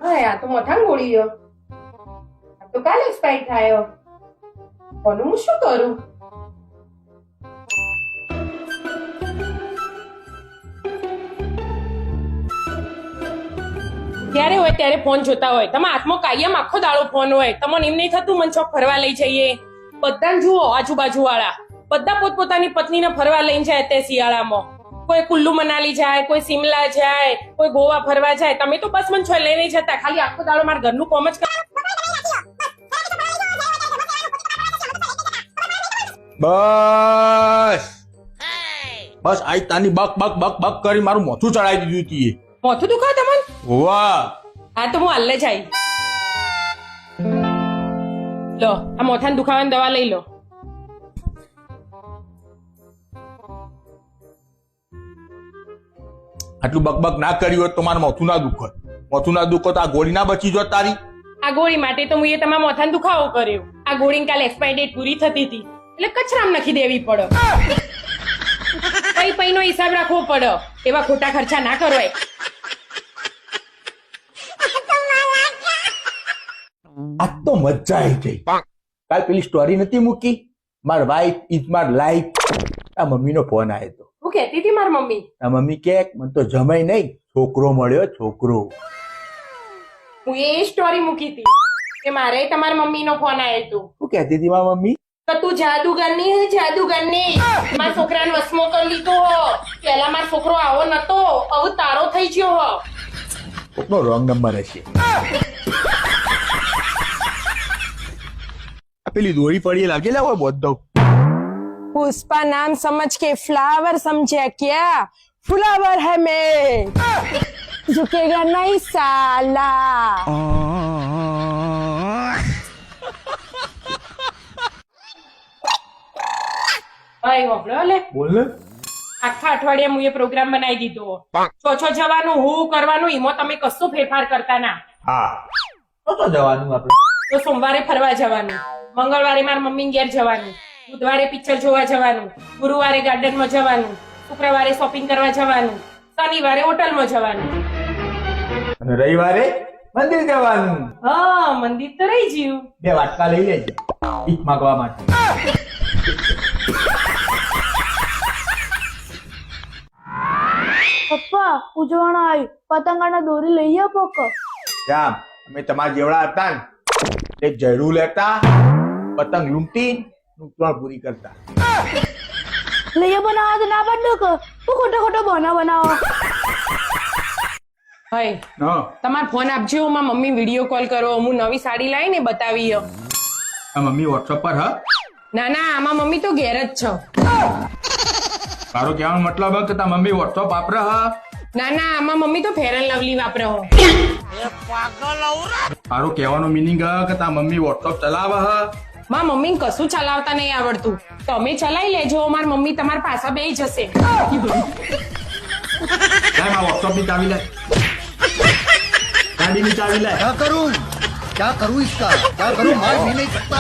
હા આ તો મોઠાંગ ગોળી ગયો. આ તો કાલે એક્સપાયર થયો. કોનું હું શું કરું? ત્યારે હોય ત્યારે ફોન જોતા હોય. તમારા હાથમાં કાયમ આખો દાડો ફોન હોય. તમને એમ નહીં થતું મન ચોક ફરવા લઈ જઈએ? બધાને જુઓ આજુબાજુ વાળા બધા પોતપોતાની પત્નીને ફરવા લઈને જાય તે શિયાળામાં. કોઈ કુલ્લુ મનાલી જાય, કોઈ સિમલા જાય, કોઈ ગોવા ફરવા જાય. તમે તો બસ મને છોય લઈ નહીં જતા. ખાલી આખો દાડો મારા ઘરનું કોમ જ બસ બસ આઈ તાની બક બક બક બક કરી મારું મોથું ચડાવી દીધું તીએ. મોથું દુખાય તમને? વાહ હા તો હું હાલે જાય. લો આ મોથાને દુખાવાની દવા લઈ લો. આટલું બકબક ના કર્યું હોત તો મારું મોથું ના દુખત. મોથું ના દુખત આ ગોળી ના બચી જોત તારી. આ ગોળી માટે તો હું એ તમારા મોથાને દુખાવો કર્યો. આ ગોળીની કાલે એક્સપાયર ડેટ પૂરી થતી હતી એટલે કચરામાં નાખી દેવી પડે. પૈ પૈનો હિસાબ રાખવો પડે. એવા ખોટા ખર્ચા ના કરવાય. આ તો મજા આવી ગઈ. કાલ પેલી સ્ટોરી નથી મૂકી માર વાઈફ ઇઝ માર લાઈફ. આ મમ્મીનો ફોન આવ્યો તો. હું કહેતી હતી મારી મમ્મી. આ મમ્મી કે મને તો જમાઈ નહીં છોકરો મળ્યો છોકરો. હું એ સ્ટોરી મૂકી હતી કે મારે તમારા મમ્મીનો ફોન આવ્યો હતો. શું કહેતી હતી મારી મમ્મી? તો તું જાદુગરની હે જાદુગરની. મારા છોકરાને વસમો કરી લીધો હો. પેલા મારો છોકરો આવો નતો હવે તારો થઈ ગયો હો. કોકનો રોંગ નંબર હશે. પેલી દોરી પડી લાગે લે બોધ દઉં. पुष्पा नाम समझ के फ्लावर समझे क्या? फ्लावर है मैं झुकेगा नहीं साला. ભાઈ હોબળો લે. બોલ ને. આખા અઠવાડિયા હું એ પ્રોગ્રામ બનાવી દીધો. છો જવાનું હું કરવાનું એમાં તમે કશું ફેરફાર કરતા ના. હા તો જવાનું આપણે. તો સોમવારે ફરવા જવાનું, મંગળવારે મારા મમ્મી ઘેર જવાનું, બુધવારે પિક્ચર જોવા જવાનું, ગુરુવારે ગાર્ડનમાં જવાનું, શુક્રવારે શોપિંગ કરવા જવાનું, શનિવારે હોટલમાં જવાનું અને રવિવારે મંદિર જવાનું. હા મંદિર તો રહી ગયું. 2 વાટકા લઈ લેજે ભીખ માંગવા માટે. પપ્પા ઉજવણો આવી પતંગના દોરી લઈ આપો કો. જામ અમે તમારા જેવડા હતા ને એક જયડું લેતા પતંગ લૂંટી નુકસાન પૂરી કરતા. લઈ બનાવો તો ના પડે કે તું ખોટો બનાવો. ભાઈ તમારો ફોન આપજો. મારા મમ્મી વિડીયો કોલ કરો. હું નવી સાડી લાવીને બતાવી. મમ્મી વોટ્સઅપ પર હા? ના ના આમાં મમ્મી તો ઘેર જ છો. તારો કહેવાનો મતલબ કે તાર મમ્મી વોટ્સઅપ વાપરે હા? ના ના આમાં મમ્મી તો ફેર એન્ડ લવલી વાપરે હો. તારો કહેવાનો મિનિંગ કે તાર મમ્મી વોટ્સઅપ ચલાવે હા? માર મમ્મી કશું ચલાવતા નહીં આવડતું. તમે ચલાવી લેજો. માર મમ્મી તમારા પાછા બેસી જશે. લાય વોટ્સઅપ ની ચાવી લાય. ગાડી ની ચાવી લાય. क्या करूं इसका क्या करूं मार भी नहीं सकता.